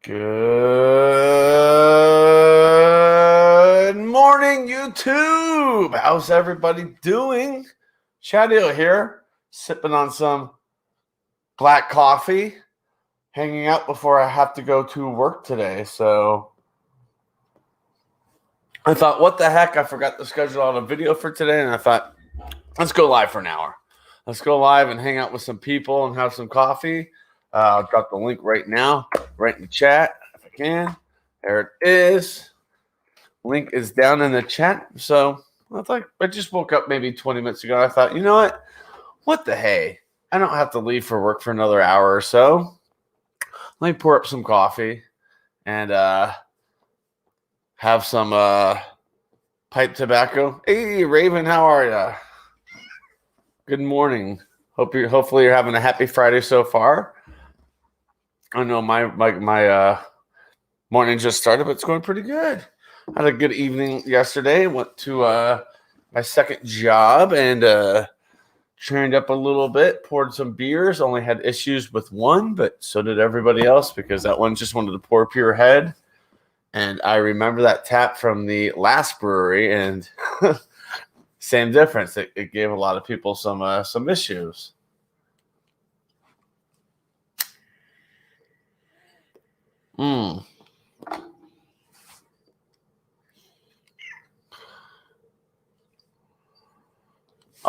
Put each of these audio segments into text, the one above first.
Good morning, YouTube. How's everybody doing? Chadeo here, sipping on some black coffee, hanging out before I have to go to work today. So I thought, what the heck? I forgot to schedule out a video for today, and I thought, let's go live for an hour. Let's go live and hang out with some people and have some coffee. I'll drop the link right now, right in the chat if I can. There it is. Link is down in the chat. So I thought I just woke up maybe 20 minutes ago. I thought, you know what? What the hey? I don't have to leave for work for another hour or so. Let me pour up some coffee and have some pipe tobacco. Hey, Raven, how are you? Good morning. Hopefully you're having a happy Friday so far. I know my morning just started, but it's going pretty good. Had a good evening yesterday. Went to my second job and trained up a little bit. Poured some beers. Only had issues with one, but so did everybody else because that one just wanted to pour pure head. And I remember that tap from the last brewery, and same difference. It gave a lot of people some issues.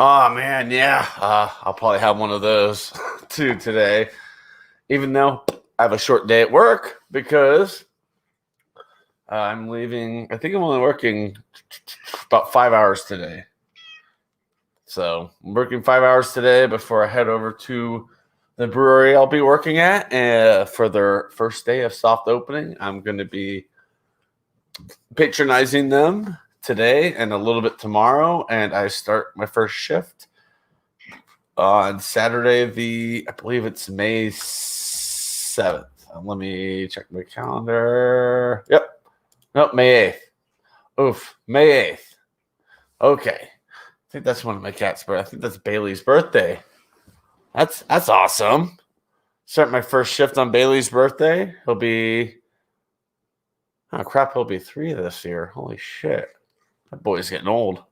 Oh man, yeah. I'll probably have one of those too today, even though I have a short day at work because I'm leaving. I think I'm only working about 5 hours today. So I'm working 5 hours today before I head over to the brewery I'll be working at for their first day of soft opening. I'm going to be patronizing them today and a little bit tomorrow, and I start my first shift on Saturday, I believe it's May 7th. Let me check my calendar. Yep. Nope, May 8th. Oof, May 8th. Okay. I think that's one of my cat's birthday. I think that's Bailey's birthday. That's awesome. Start my first shift on Bailey's birthday. He'll be 3 this year. Holy shit. That boy's getting old.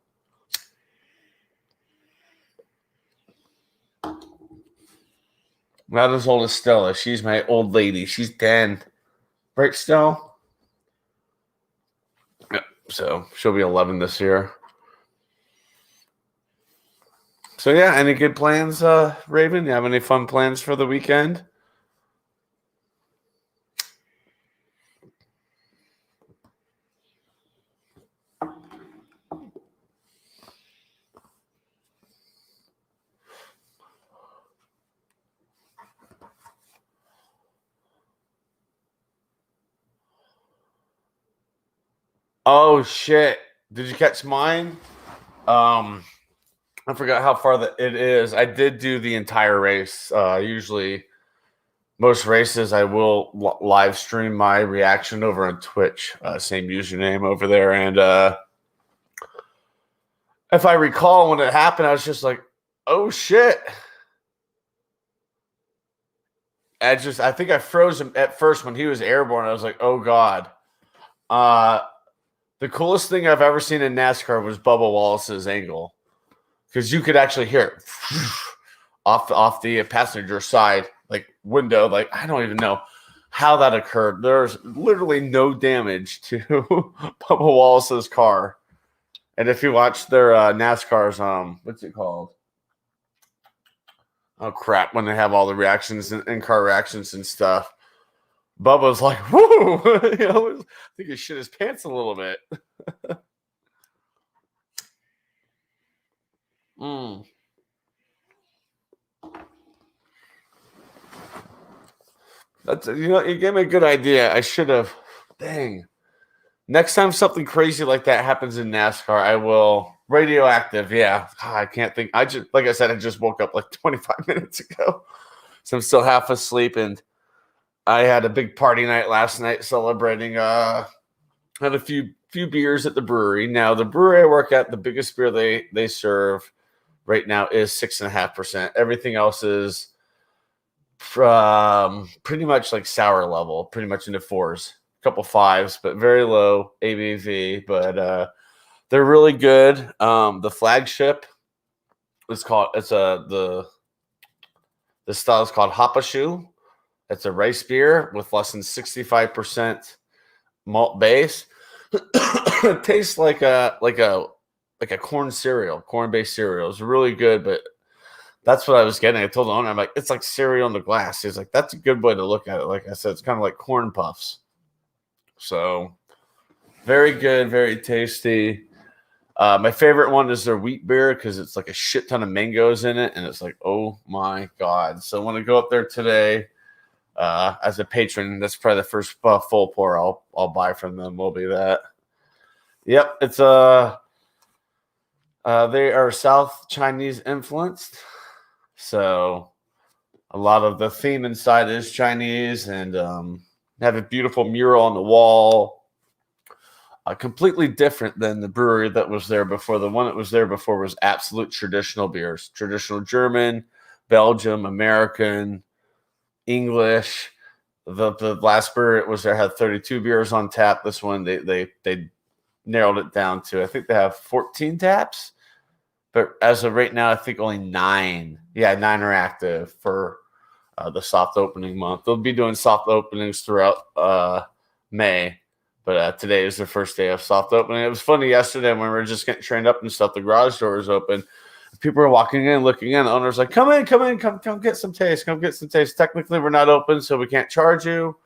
Not as old as Stella. She's my old lady. She's 10. Right, Stella? Yep. So she'll be 11 this year. So yeah, any good plans, Raven? You have any fun plans for the weekend? Oh shit! Did you catch mine? I forgot how far it is. I did do the entire race. Usually, most races I will live stream my reaction over on Twitch. Same username over there, and if I recall when it happened, I was just like, "Oh shit!" I think I froze him at first when he was airborne. I was like, "Oh god." The coolest thing I've ever seen in NASCAR was Bubba Wallace's angle, because you could actually hear it off the passenger side, like window. Like, I don't even know how that occurred. There's literally no damage to Bubba Wallace's car. And if you watch their NASCAR's what's it called? Oh crap! When they have all the reactions and car reactions and stuff, Bubba's like, "Whoo!" I think he shit his pants a little bit. You gave me a good idea. I should have. Dang. Next time something crazy like that happens in NASCAR, I will. Radioactive, yeah. I can't think. I just woke up like 25 minutes ago, so I'm still half asleep. And I had a big party night last night, celebrating. Had a few beers at the brewery. Now the brewery I work at, the biggest beer they serve right now is 6.5%. Everything else is Pretty much like sour level, pretty much into fours, a couple fives, but very low ABV. But they're really good. The flagship is called the style is called Hapashu. It's a rice beer with less than 65% malt base. It tastes like a corn cereal, corn based cereal. It's really good, but that's what I was getting. I told the owner, I'm like, it's like cereal in the glass. He's like, that's a good way to look at it. Like I said, it's kind of like corn puffs. So very good, very tasty. My favorite one is their wheat beer because it's like a shit ton of mangoes in it, and it's like, oh my god! So when I go up there today, as a patron, that's probably the first full pour I'll buy from them. Will be that. Yep, it's they are South Chinese influenced, so a lot of the theme inside is Chinese, and have a beautiful mural on the wall. Completely different than the brewery that was there before. The one that was there before was absolute traditional beers, traditional German, Belgium, American, English. The last brewery it was there had 32 beers on tap. This one they narrowed it down to, I think they have 14 taps, but as of right now, I think only 9. Yeah, 9 are active for the soft opening month. They'll be doing soft openings throughout May. But today is the first day of soft opening. It was funny yesterday when we were just getting trained up and stuff. The garage door was open. People were walking in, looking in. The owner's like, come in, come get some taste. Come get some taste. Technically, we're not open, so we can't charge you.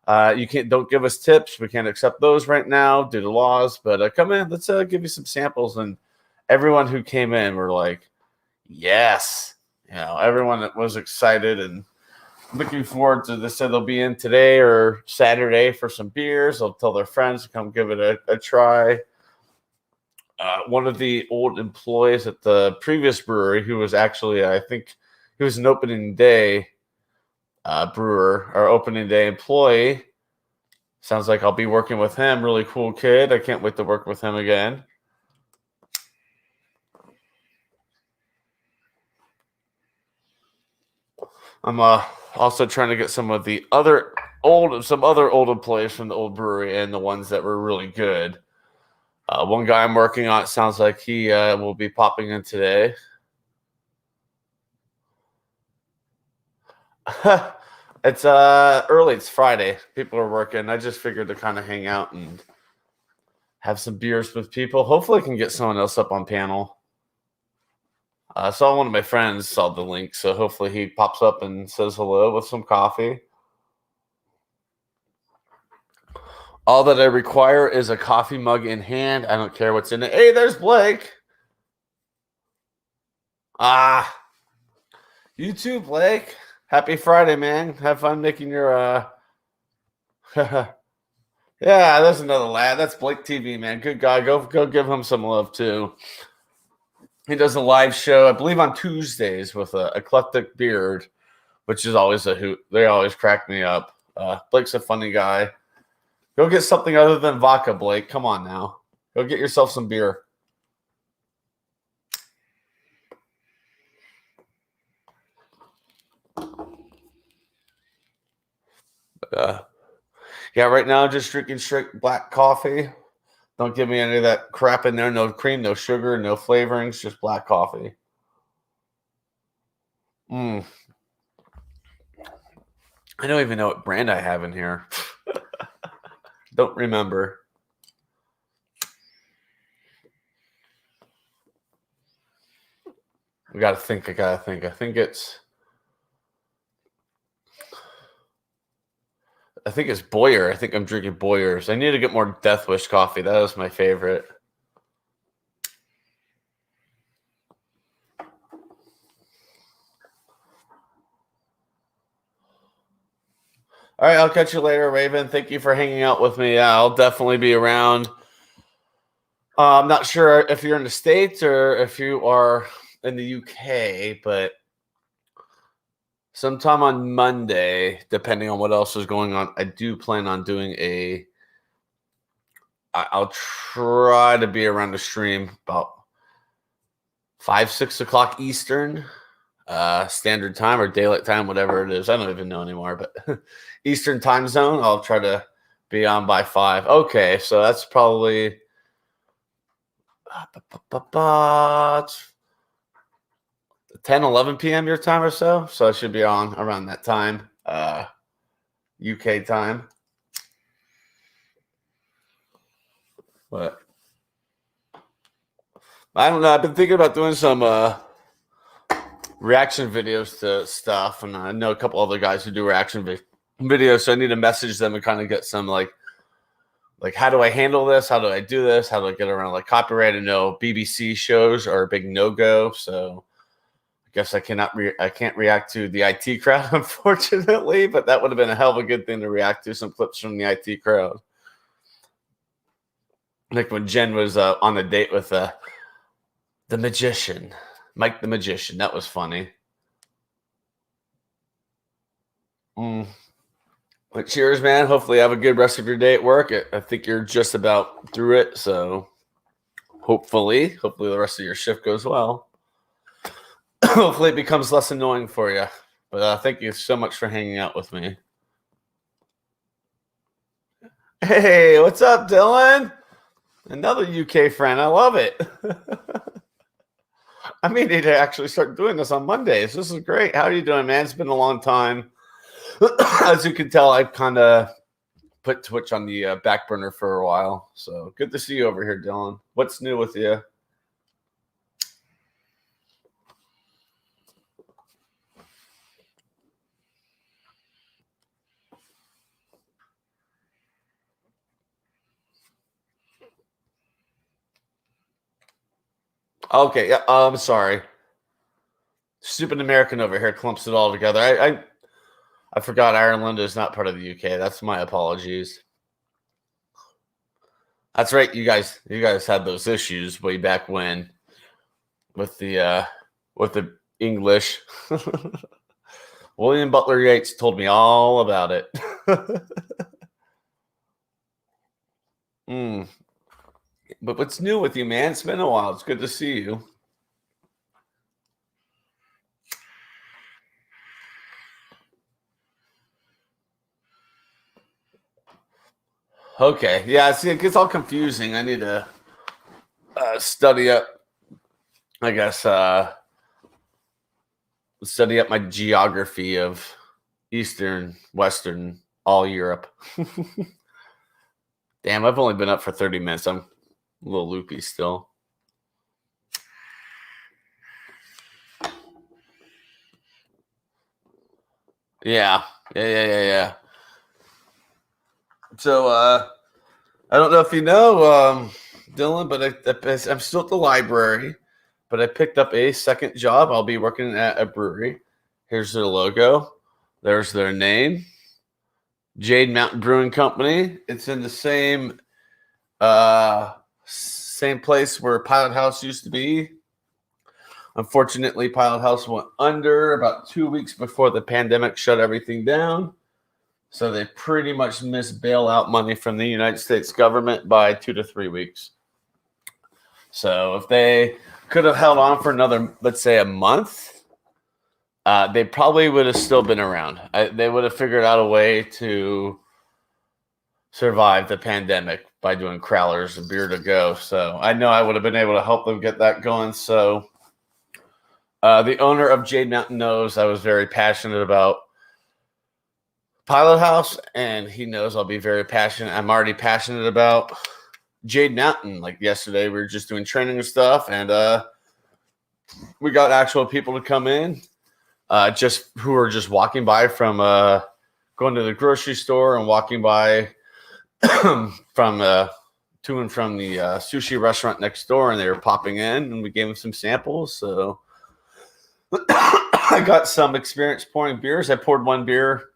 Don't give us tips. We can't accept those right now due to laws. But come in, let's give you some samples. And everyone who came in were like, yes. Everyone that was excited and looking forward to. They said they'll be in today or Saturday for some beers. They'll tell their friends to come give it a try. One of the old employees at the previous brewery, who was actually, I think he was an opening day brewer or opening day employee. Sounds like I'll be working with him. Really cool kid. I can't wait to work with him again. I'm also trying to get some other old employees from the old brewery and the ones that were really good. One guy I'm working on, it sounds like he will be popping in today. It's early. It's Friday. People are working. I just figured to kind of hang out and have some beers with people. Hopefully I can get someone else up on panel. I saw one of my friends saw the link, so hopefully he pops up and says hello with some coffee. All that I require is a coffee mug in hand. I don't care what's in it. Hey, there's Blake. You too, Blake. Happy Friday, man. Have fun making your yeah, there's another lad. That's Blake TV, man. Good guy. Go give him some love too. He does a live show, I believe, on Tuesdays with a eclectic beard, which is always a hoot. They always crack me up. Blake's a funny guy. Go get something other than vodka, Blake. Come on now. Go get yourself some beer. Yeah, right now just drinking straight black coffee. Don't give me any of that crap in there. No cream, no sugar, no flavorings, just black coffee. I don't even know what brand I have in here. Don't remember. I gotta think. I think it's Boyer. I think I'm drinking Boyer's. I need to get more Death Wish coffee. That is my favorite. All right, I'll catch you later, Raven. Thank you for hanging out with me. Yeah, I'll definitely be around. I'm not sure if you're in the States or if you are in the UK, but sometime on Monday, depending on what else is going on, I do plan on doing I'll try to be around the stream about 5, 6 o'clock Eastern. standard time or daylight time, whatever it is. I don't even know anymore, but Eastern time zone. I'll try to be on by 5. Okay, so that's probably 10, 11 p.m. your time or so. So I should be on around that time, UK time. But I don't know. I've been thinking about doing some reaction videos to stuff, and I know a couple other guys who do reaction videos. So I need to message them and kind of get some like how do I handle this? How do I do this? How do I get around like copyright? I know BBC shows are a big no-go, so I guess I can't react to the IT crowd, unfortunately, but that would have been a hell of a good thing to react to, some clips from the IT crowd. Like when Jen was on a date with the magician, Mike the Magician. That was funny. But cheers, man. Hopefully you have a good rest of your day at work. I think you're just about through it, so hopefully the rest of your shift goes well. Hopefully it becomes less annoying for you. But thank you so much for hanging out with me. Hey, what's up, Dylan? Another UK friend. I love it. I may need to actually start doing this on Mondays. This is great. How are you doing, man? It's been a long time. As you can tell, I've kind of put Twitch on the back burner for a while. So good to see you over here, Dylan. What's new with you? Okay, yeah, I'm sorry. Stupid American over here clumps it all together. I forgot Ireland is not part of the UK. That's my apologies. That's right. You guys had those issues way back when with the English. William Butler Yeats told me all about it. But what's new with you, man? It's been a while. It's good to see you. Okay. Yeah, see, it gets all confusing. I need to study up, I guess, study up my geography of Eastern, Western, all Europe. Damn, I've only been up for 30 minutes. I'm a little loopy still. Yeah. So, I don't know if you know, Dylan, but I'm still at the library, but I picked up a second job. I'll be working at a brewery. Here's their logo. There's their name. Jade Mountain Brewing Company. It's in the same place where Pilot House used to be. Unfortunately, Pilot House went under about 2 weeks before the pandemic shut everything down. So they pretty much missed bailout money from the United States government by 2 to 3 weeks. So if they could have held on for another, let's say, a month, they probably would have still been around. They would have figured out a way to survive the pandemic by doing crowlers and beer to go. So I know I would have been able to help them get that going. So the owner of Jade Mountain knows I was very passionate about Pilot House, and he knows I'll be very passionate. I'm already passionate about Jade Mountain. Like yesterday, we were just doing training and stuff, and we got actual people to come in, just who were just walking by from going to the grocery store and walking by from to and from the sushi restaurant next door, and they were popping in, and we gave them some samples. So I got some experience pouring beers. I poured one beer.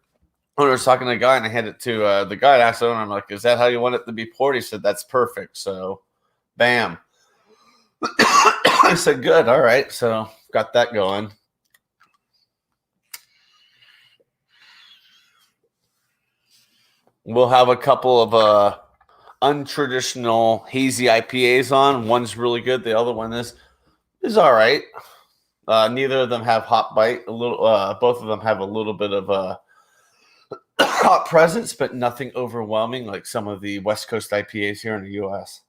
I was talking to a guy, and I handed it to the guy. I asked him, I'm like, is that how you want it to be poured? He said, that's perfect. So, bam. I said, good. All right. So, got that going. We'll have a couple of untraditional hazy IPAs on. One's really good. The other one is all right. Neither of them have hot bite. Both of them have a little bit of a hot presence, but nothing overwhelming like some of the West Coast IPAs here in the U.S.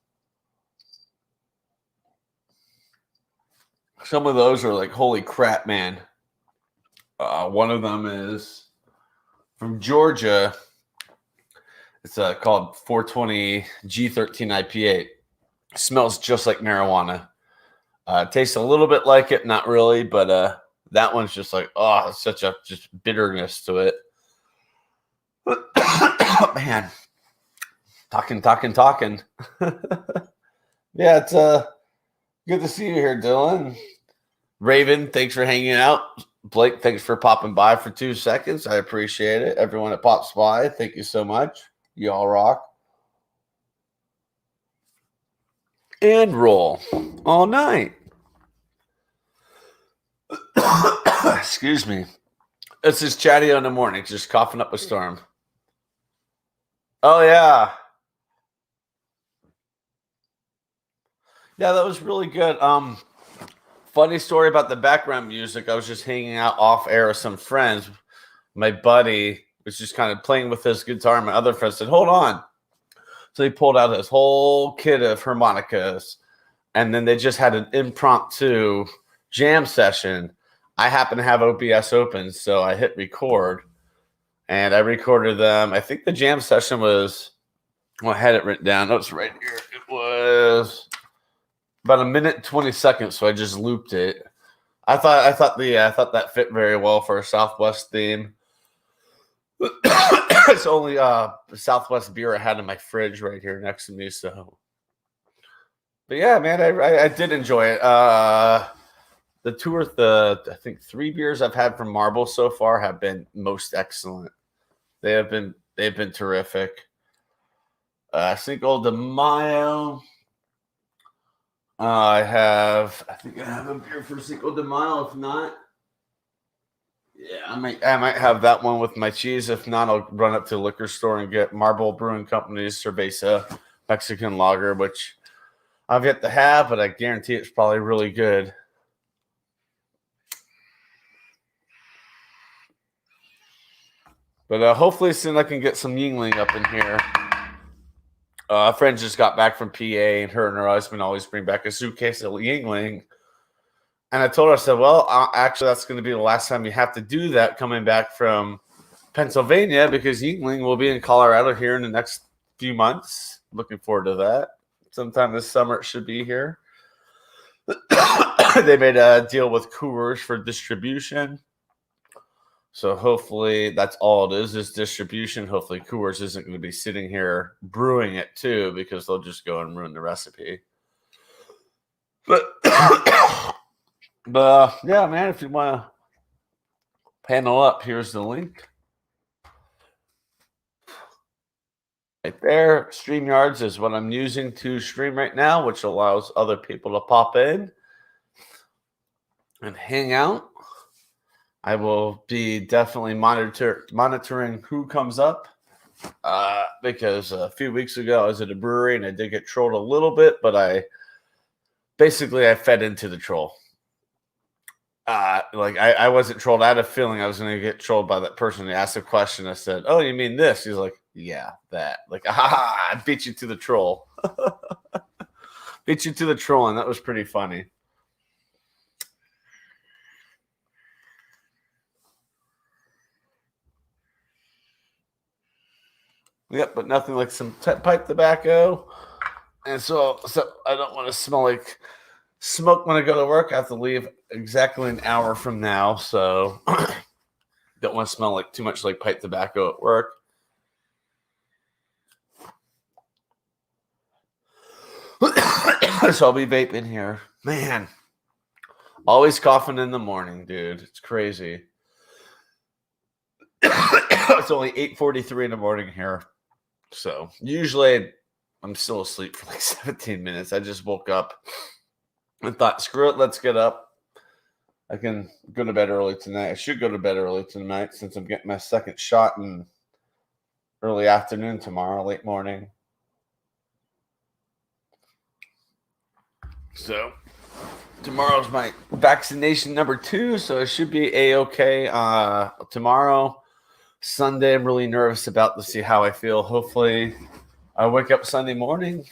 Some of those are like, holy crap, man. One of them is from Georgia. It's called 420 G13 IPA. Smells just like marijuana. Tastes a little bit like it, not really, but that one's just like, such a just bitterness to it. Man, talking. Yeah, it's good to see you here, Dylan. Raven, thanks for hanging out. Blake, thanks for popping by for 2 seconds. I appreciate it. Everyone that pops by, thank you so much. You all rock. And roll all night. Excuse me. This is Chadeo in the morning, just coughing up a storm. Oh, yeah. Yeah, that was really good. Funny story about the background music. I was just hanging out off air with some friends. My buddy was just kind of playing with his guitar. And my other friend said, hold on. So he pulled out his whole kit of harmonicas. And then they just had an impromptu jam session. I happen to have OBS open, so I hit record. And I recorded them. I think the jam session was, I had it written down. Oh, it's right here. It was about 1 minute and 20 seconds, so I just looped it. I thought that fit very well for a Southwest theme. It's only Southwest beer I had in my fridge right here next to me. So, but yeah, man, I did enjoy it. I think 3 beers I've had from Marble so far have been most excellent. They've been terrific. Cinco de Mayo. I think I have a beer for Cinco de Mayo. If not, yeah, I might have that one with my cheese. If not, I'll run up to the liquor store and get Marble Brewing Company's Cerveza Mexican Lager, which I've yet to have, but I guarantee it's probably really good. But hopefully soon I can get some Yingling up in here. A friend just got back from PA, and her and her husband always bring back a suitcase of Yingling. And I told her, I said, well, actually, that's going to be the last time you have to do that coming back from Pennsylvania, because Yingling will be in Colorado here in the next few months. Looking forward to that. Sometime this summer it should be here. They made a deal with Coors for distribution. So hopefully that's all it is distribution. Hopefully Coors isn't going to be sitting here brewing it too, because they'll just go and ruin the recipe. But yeah, man, if you want to panel up, here's the link. Right there. StreamYards is what I'm using to stream right now, which allows other people to pop in and hang out. I will be definitely monitoring who comes up, because a few weeks ago I was at a brewery and I did get trolled a little bit, but I fed into the troll. I wasn't trolled. I had a feeling I was going to get trolled by that person. He asked a question. I said, "Oh, you mean this?" He's like, "Yeah, that." Like, I beat you to the troll. Beat you to the troll, and that was pretty funny. Yep, but nothing like some pipe tobacco. And so I don't want to smell like smoke when I go to work. I have to leave exactly an hour from now, so don't want to smell like too much like pipe tobacco at work. So I'll be vaping here. Man, always coughing in the morning, dude. It's crazy. It's only 8:43 in the morning here. So usually I'm still asleep for like 17 minutes. I just woke up and thought, screw it, let's get up. I can go to bed early tonight. I should go to bed early tonight since I'm getting my second shot in early afternoon tomorrow, late morning. So Tomorrow's my vaccination number 2, so I should be A-okay tomorrow. Sunday, I'm really nervous about to see how I feel. Hopefully, I wake up Sunday morning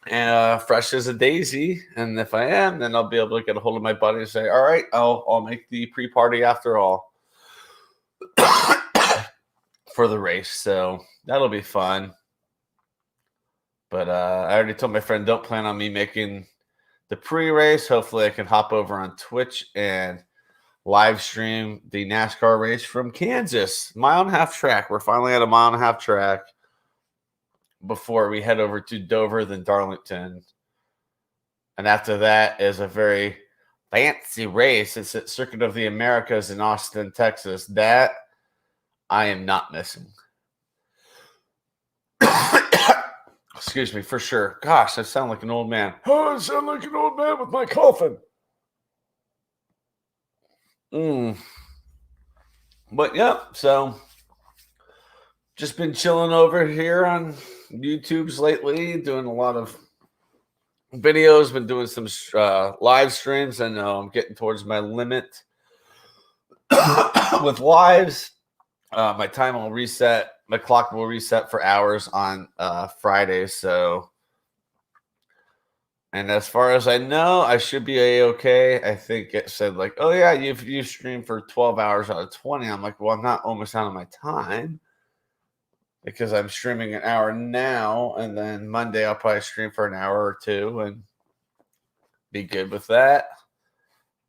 and fresh as a daisy. And if I am, then I'll be able to get a hold of my buddy and say, all right, I'll make the pre-party after all for the race. So that'll be fun. But I already told my friend, don't plan on me making the pre-race. Hopefully I can hop over on Twitch and live stream the NASCAR race from Kansas. Mile and a half track. We're finally at a mile and a half track before we head over to Dover, then Darlington. And after that is a very fancy race. It's at Circuit of the Americas in Austin, Texas. That I am not missing. Excuse me, for sure. Gosh, I sound like an old man. Oh, I sound like an old man with my coffin. But yeah, so just been chilling over here on YouTube's lately, doing a lot of videos, been doing some live streams. I know I'm getting towards my limit with lives. My time will reset. My clock will reset for hours on Friday. So, and as far as I know, I should be A-okay. I think it said like, oh yeah, you've streamed for 12 hours out of 20. I'm like, well, I'm not almost out of my time because I'm streaming an hour now, and then Monday I'll probably stream for an hour or two and be good with that.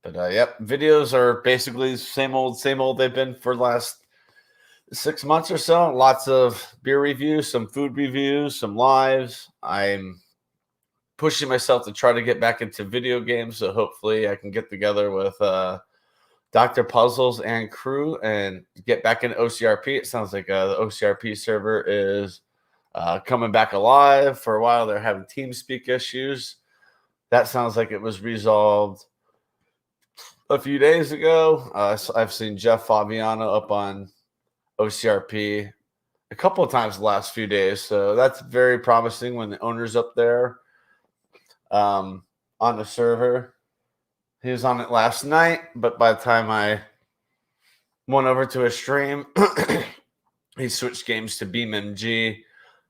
But yep, videos are basically same old they've been for the last 6 months or so. Lots of beer reviews, some food reviews, some lives. I'm pushing myself to try to get back into video games, so hopefully I can get together with Dr. Puzzles and crew and get back into OCRP. It sounds like the OCRP server is coming back alive. For a while, they're having TeamSpeak issues. That sounds like it was resolved a few days ago. I've seen Jeff Fabiano up on OCRP a couple of times the last few days, so that's very promising when the owner's up there on the server. He was on it last night, but by the time I went over to his stream, he switched games to BeamNG.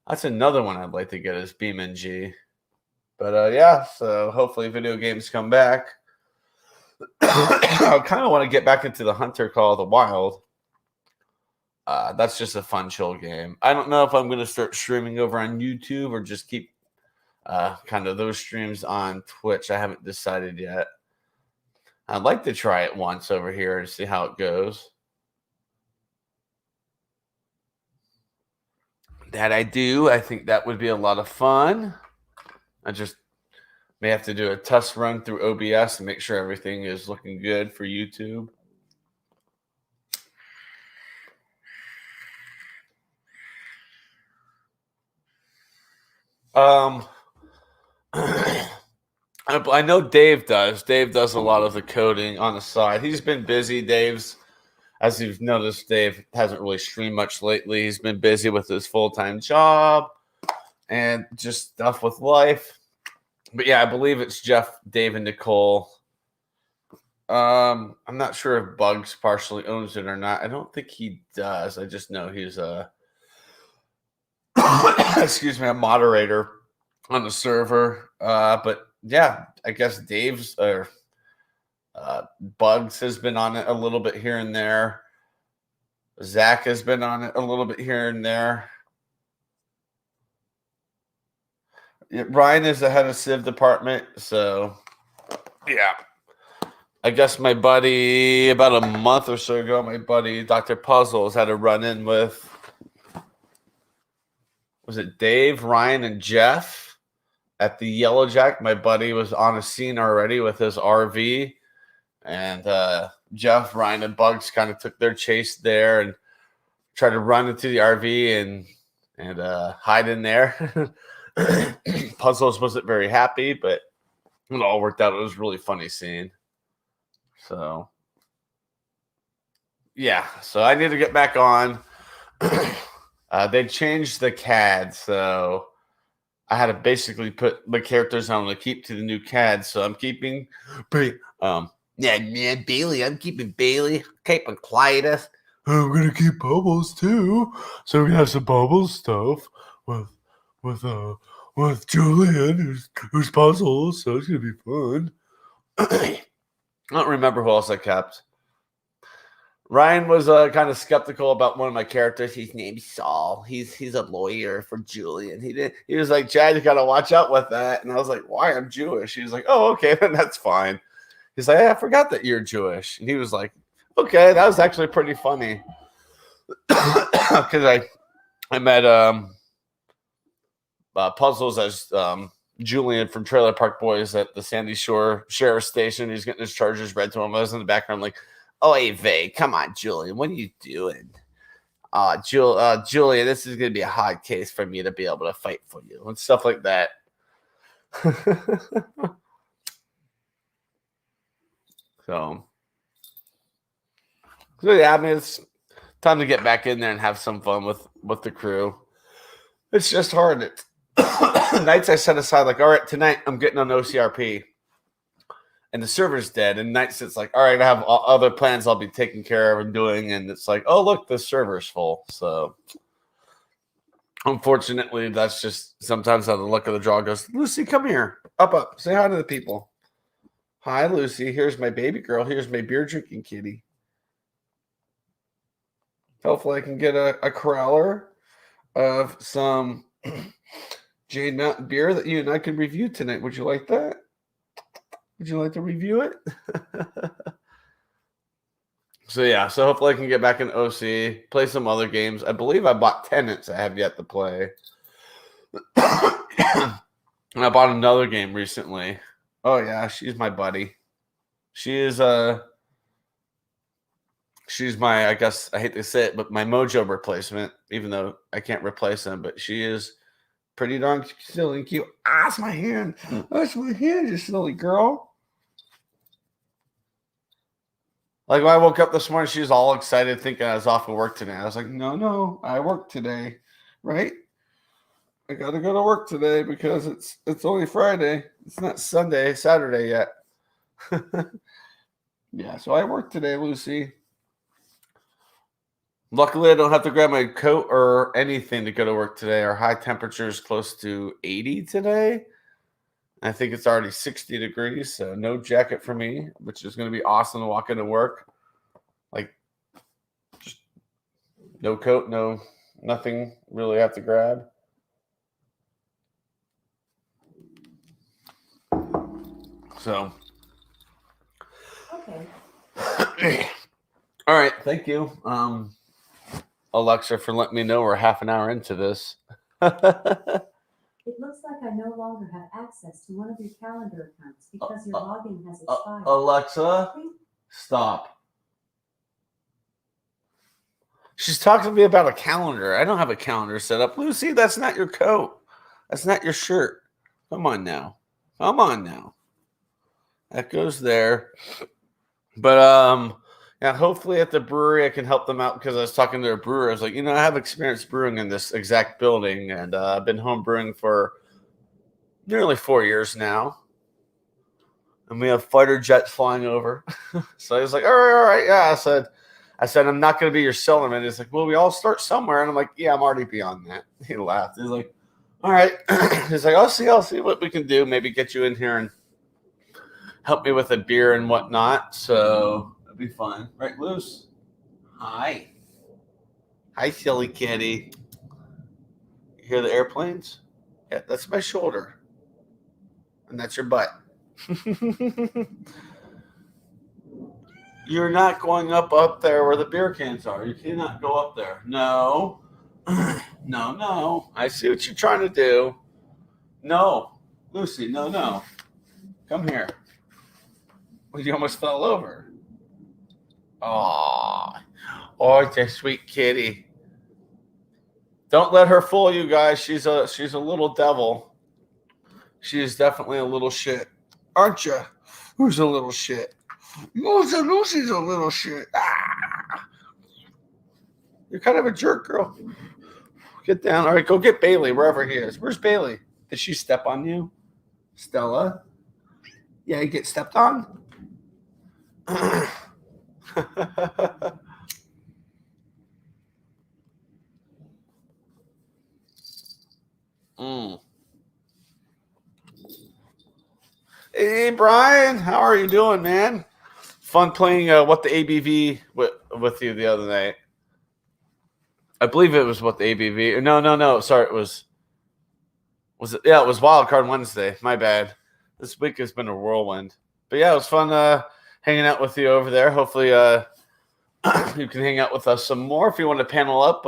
That's another one I'd like to get is BeamNG. But yeah, so hopefully video games come back. I kind of want to get back into the Hunter Call of the Wild. That's just a fun chill game. I don't know if I'm going to start streaming over on YouTube or just keep kind of those streams on Twitch. I haven't decided yet. I'd like to try it once over here and see how it goes. That I do. I think that would be a lot of fun. I just may have to do a test run through OBS and make sure everything is looking good for YouTube. I know Dave does. Dave does a lot of the coding on the side. He's been busy. As you've noticed, Dave hasn't really streamed much lately. He's been busy with his full-time job and just stuff with life. But yeah, I believe it's Jeff, Dave, and Nicole. I'm not sure if Bugs partially owns it or not. I don't think he does. I just know he's excuse me, a moderator on the server. But yeah, I guess Dave's or Bugs has been on it a little bit here and there. Zach has been on it a little bit here and there. Ryan is the head of Civ department, so yeah. I guess my buddy, about a month or so ago, my buddy Dr. Puzzles had a run-in with, was it Dave, Ryan, and Jeff at the Yellow Jack. My buddy was on a scene already with his RV, and Jeff, Ryan, and Bugs kind of took their chase there and tried to run into the RV and hide in there. Puzzles wasn't very happy, but it all worked out. It was a really funny scene. So, yeah. So I need to get back on. They changed the CAD, so I had to basically put the characters I'm going to keep to the new CAD. So I'm keeping, yeah, man, Bailey. I'm keeping Bailey. Keeping Clytus. I'm gonna keep Bubbles too. So we're gonna have some Bubbles stuff with with Julian, who's puzzles. So it's gonna be fun. I don't remember who else I kept. Ryan was kind of skeptical about one of my characters. His name's Saul. He's a lawyer for Julian. He was like, Chad, you gotta watch out with that. And I was like, why? I'm Jewish. He was like, oh, okay, then that's fine. He's like, hey, I forgot that you're Jewish. And he was like, okay, that was actually pretty funny. Because I met Puzzles as Julian from Trailer Park Boys at the Sandy Shore Sheriff Station. He's getting his charges read to him. I was in the background like, oh, hey, Vay, come on, Julian. What are you doing? Julia, this is going to be a hard case for me to be able to fight for you and stuff like that. So yeah, I mean, it's time to get back in there and have some fun with the crew. It's just hard. Nights I set aside like, all right, tonight I'm getting on OCRP. And the server's dead. And nights it's like, all right, I have other plans I'll be taking care of and doing. And it's like, oh, look, the server's full. So unfortunately, that's just sometimes how the luck of the draw goes. Lucy, come here. Up. Say hi to the people. Hi, Lucy. Here's my baby girl. Here's my beer drinking kitty. Hopefully I can get a crowler of some Jade Mountain beer that you and I can review tonight. Would you like that? Would you like to review it? So hopefully I can get back in OC, play some other games. I believe I bought Tenants I have yet to play. And I bought another game recently. Oh yeah, she's my buddy. She's my, I guess I hate to say it, but my Mojo replacement, even though I can't replace him, but she is pretty darn silly and cute. That's my hand. That's my hand, you silly girl. Like when I woke up this morning, she was all excited thinking I was off of work today. I was like, no, I work today, right? I got to go to work today because it's only Friday. It's not Saturday yet. Yeah, so I work today, Lucy. Luckily, I don't have to grab my coat or anything to go to work today. Our high temperature is close to 80 today. I think it's already 60 degrees, so no jacket for me, which is going to be awesome to walk into work. Like, just no coat, nothing really I have to grab. So, okay. All right, thank you, Alexa, for letting me know we're half an hour into this. It looks like I no longer have access to one of your calendar accounts because your login has expired. Alexa, stop. She's talking to me about a calendar. I don't have a calendar set up. Lucy, that's not your coat. That's not your shirt. Come on now. That goes there. But yeah, hopefully at the brewery I can help them out because I was talking to a brewer. I was like, I have experience brewing in this exact building, and I've been home brewing for nearly 4 years now. And we have fighter jets flying over. So he was like, all right, yeah. I said, I'm not going to be your cellarman. He's like, well, we all start somewhere. And I'm like, yeah, I'm already beyond that. He laughed. He's like, all right. He's like, I'll see what we can do. Maybe get you in here and help me with a beer and whatnot. So it'll be fun. Right, Luce? Hi, silly kitty. You hear the airplanes? Yeah, that's my shoulder. And that's your butt. You're not going up there where the beer cans are. You cannot go up there. No. No. I see what you're trying to do. No. Lucy, no. Come here. Well, you almost fell over. Oh, it's a sweet kitty. Don't let her fool you guys. She's a little devil. She is definitely a little shit. Aren't you? Who's a little shit? Lucy's a little shit. Ah. You're kind of a jerk, girl. Get down. All right, go get Bailey, wherever he is. Where's Bailey? Did she step on you, Stella? Yeah, you get stepped on. Mm. Hey, Brian, how are you doing, man? Fun playing What the ABV with you the other night. I believe it was What the ABV. No. Sorry, it was it? Yeah, it was Wild Card Wednesday. My bad. This week has been a whirlwind. But yeah, it was fun hanging out with you over there. Hopefully you can hang out with us some more. If you want to panel up,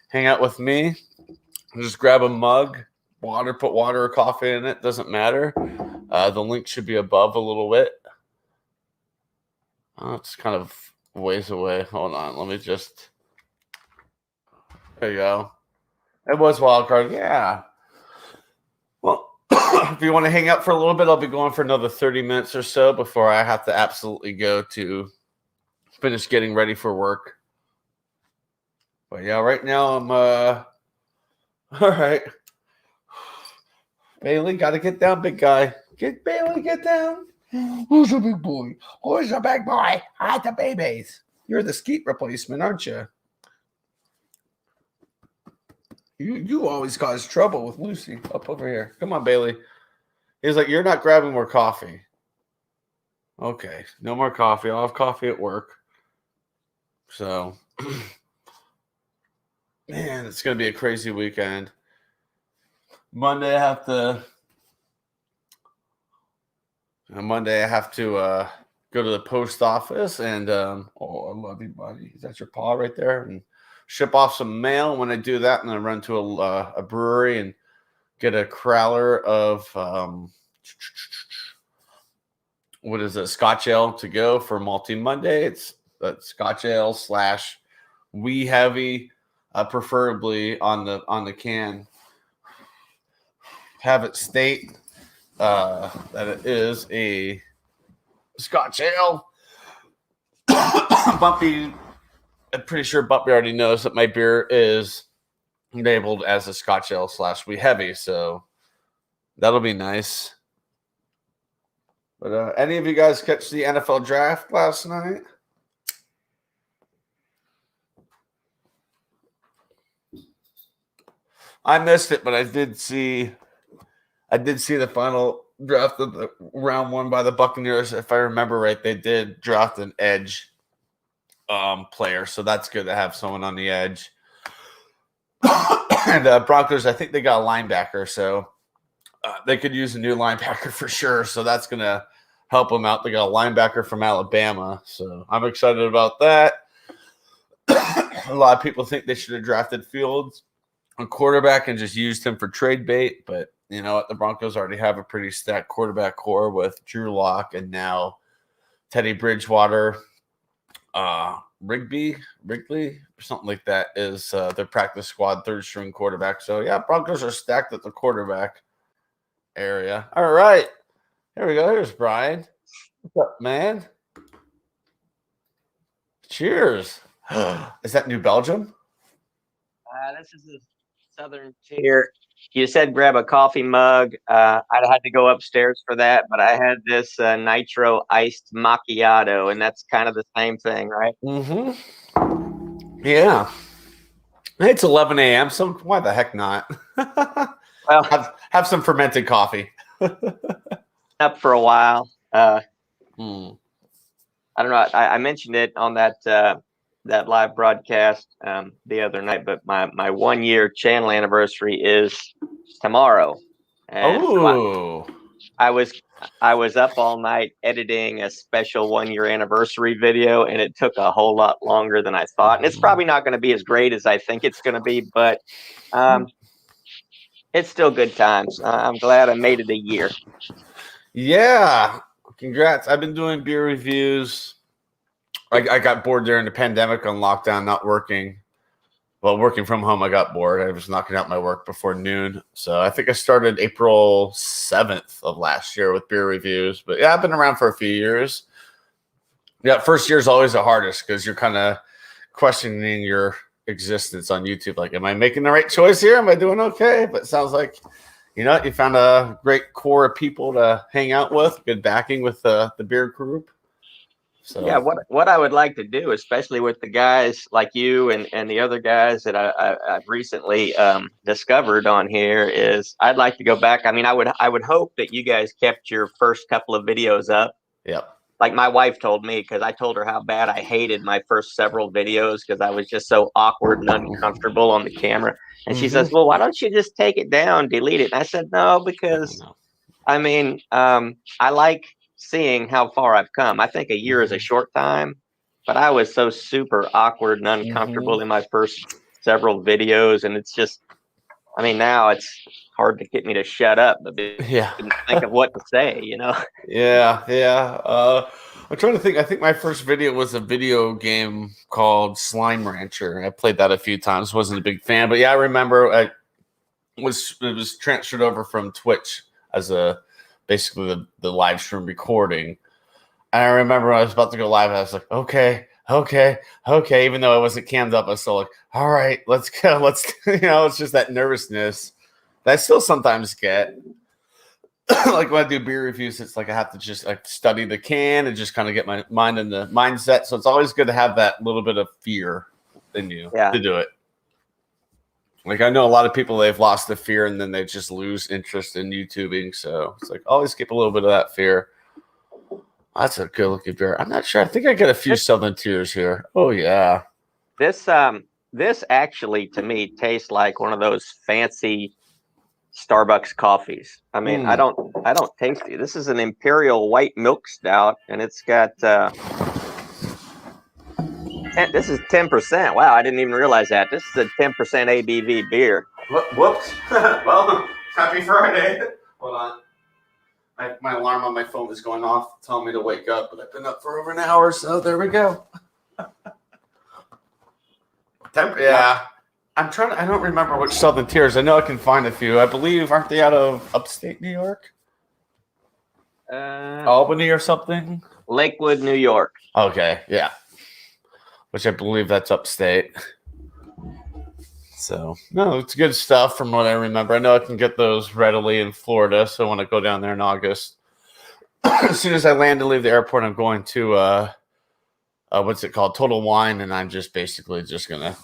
hang out with me. Just grab a mug, water, put water or coffee in it. Doesn't matter. The link should be above a little bit. Oh, it's kind of ways away. Hold on. Let me just. There you go. It was wild card. Yeah. Well, if you want to hang out for a little bit, I'll be going for another 30 minutes or so before I have to absolutely go to finish getting ready for work. But yeah, right now I'm all right. Bailey, gotta get down, big guy. Get down. Who's a big boy? Who's a big boy? Hi, the babies. You're the skeet replacement, aren't you? You always cause trouble with Lucy. Up over here. Come on, Bailey. He's like, you're not grabbing more coffee. Okay, no more coffee. I'll have coffee at work. So, man, it's going to be a crazy weekend. Monday, I have to go to the post office and, oh, I love you, buddy. Is that your paw right there? And ship off some mail. When I do that, I'm going to run to a brewery and get a crowler of what is it? Scotch ale to go for Malty Monday. It's Scotch ale / wee heavy, preferably on the can. Have it state that it is a Scotch ale. Bumpy, I'm pretty sure Bumpy already knows that my beer is labeled as a Scotch ale / wee heavy, so that'll be nice. But any of you guys catch the NFL draft last night? I missed it, but I did see the final draft of the round 1 by the Buccaneers. If I remember right, they did draft an edge player, so that's good to have someone on the edge. And Broncos, I think they got a linebacker, so they could use a new linebacker for sure. So that's going to help them out. They got a linebacker from Alabama, so I'm excited about that. A lot of people think they should have drafted Fields on quarterback and just used him for trade bait, but you know what? The Broncos already have a pretty stacked quarterback core with Drew Lock and now Teddy Bridgewater. Wrigley, or something like that is their practice squad 3rd-string quarterback. So, yeah, Broncos are stacked at the quarterback area. All right. Here we go. Here's Brian. What's up, man? Cheers. Is that New Belgium? This is the Southern Tier. You said grab a coffee mug. I'd had to go upstairs for that, but I had this nitro iced macchiato, and that's kind of the same thing, right? Mm-hmm. Yeah. It's 11 a.m., so why the heck not? Well, have some fermented coffee. Up for a while. I don't know. I mentioned it on that live broadcast the other night, but my 1-year channel anniversary is tomorrow. And so I was up all night editing a special 1-year anniversary video, and it took a whole lot longer than I thought. And it's probably not going to be as great as I think it's going to be, but it's still good times. I'm glad I made it a year. Yeah. Congrats. I've been doing beer reviews. I got bored during the pandemic on lockdown, not working. Well, working from home, I got bored. I was knocking out my work before noon. So I think I started April 7th of last year with beer reviews. But yeah, I've been around for a few years. Yeah, first year is always the hardest because you're kind of questioning your existence on YouTube. Like, am I making the right choice here? Am I doing okay? But it sounds like you know, you found a great core of people to hang out with, good backing with the beer group. So Yeah, what I would like to do, especially with the guys like you and the other guys that I've recently discovered on here, is I'd like to go back. I mean, I would hope that you guys kept your first couple of videos up. yep. Like my wife told me, because I told her how bad I hated my first several videos because I was just so awkward and uncomfortable on the camera. And she says, "Well, why don't you just take it down, delete it?" And I said, "No, because I mean, I like seeing how far I've come. I think a year is a short time, but I was so super awkward and uncomfortable in my first several videos, and it's just, I mean, now it's hard to get me to shut up, but Yeah. think of what to say, you know." Yeah, yeah. I'm trying to think. I think my first video was a video game called Slime Rancher. I played that a few times. Wasn't a big fan, but yeah, I remember it was transferred over from Twitch as a basically the live stream recording. And I remember I was about to go live. And I was like, okay. Even though I wasn't cammed up, I was still like, all right, let's go. Let's it's just that nervousness that I still sometimes get. Like when I do beer reviews, it's like I have to just like study the can and just kind of get my mind in the mindset. So it's always good to have that little bit of fear in you to do it. Like I know a lot of people, they've lost the fear and then they just lose interest in YouTubing. So it's like always keep a little bit of that fear. That's a good looking beer. I'm not sure. I think I get a few Southern Tiers here. Oh yeah. This actually to me tastes like one of those fancy Starbucks coffees. I mean, I don't taste it. This is an Imperial White Milk Stout, and it's got this is 10%. Wow, I didn't even realize that. This is a 10% ABV beer. Whoops. Well, happy Friday. Hold on. My alarm on my phone is going off, telling me to wake up, but I've been up for over an hour, so there we go. Yeah. I don't remember which Southern Tiers. I know I can find a few. I believe, aren't they out of upstate New York? Albany or something? Lakewood, New York. Okay, yeah. Which I believe that's upstate. So, no, it's good stuff from what I remember. I know I can get those readily in Florida, so when I go down there in August, as soon as I land and leave the airport, I'm going to, what's it called? Total Wine, and I'm just basically just going to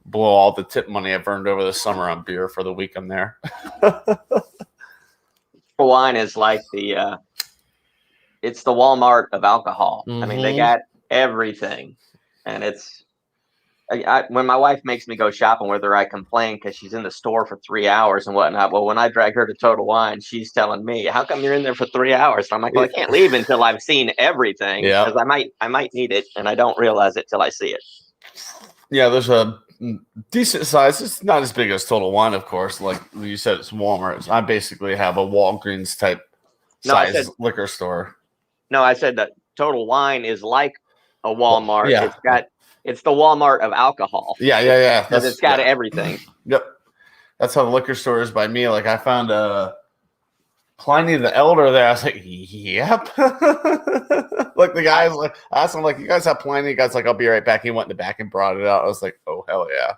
blow all the tip money I've earned over the summer on beer for the week I'm there. Wine is like it's the Walmart of alcohol. I mean, they got everything, and it's when my wife makes me go shopping with her, I complain because she's in the store for 3 hours and whatnot. Well, when I drag her to Total Wine, she's telling me, "How come you're in there for 3 hours?" And I'm like, "Well, I can't leave until I've seen everything because I might need it, and I don't realize it till I see it." Yeah, there's a decent size. It's not as big as Total Wine, of course. Like you said, it's Walmart. I basically have a Walgreens type size liquor store. No, I said that Total Wine is like a Walmart. Yeah. It's the Walmart of alcohol. Yeah. Because it's got everything. Yep. That's how the liquor store is by me. Like I found Pliny the Elder there. I was like, yep. Like the guys, like I asked him, like, you guys have Pliny? The guy's like, I'll be right back. He went in the back and brought it out. I was like, oh hell yeah.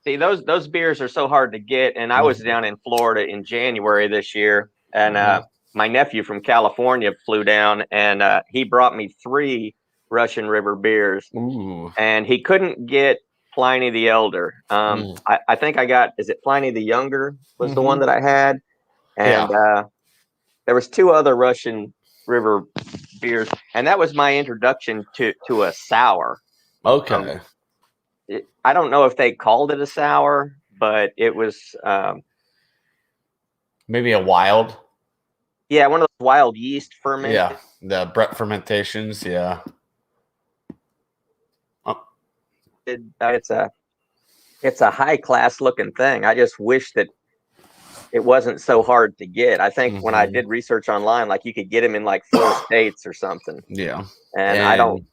See, those beers are so hard to get. And I was down in Florida in January this year, and my nephew from California flew down, and he brought me 3 Russian River beers. Ooh. And he couldn't get Pliny the Elder. I think I got, is it Pliny the Younger was the one that I had, and there was 2 other Russian River beers, and that was my introduction to a sour. Okay. I don't know if they called it a sour, but it was maybe a wild. Yeah, one of those wild yeast ferment. Yeah, the Brett fermentations. Yeah. It's a high class looking thing. I just wish that it wasn't so hard to get. I think when I did research online, like you could get them in like 4 states or something. Yeah. And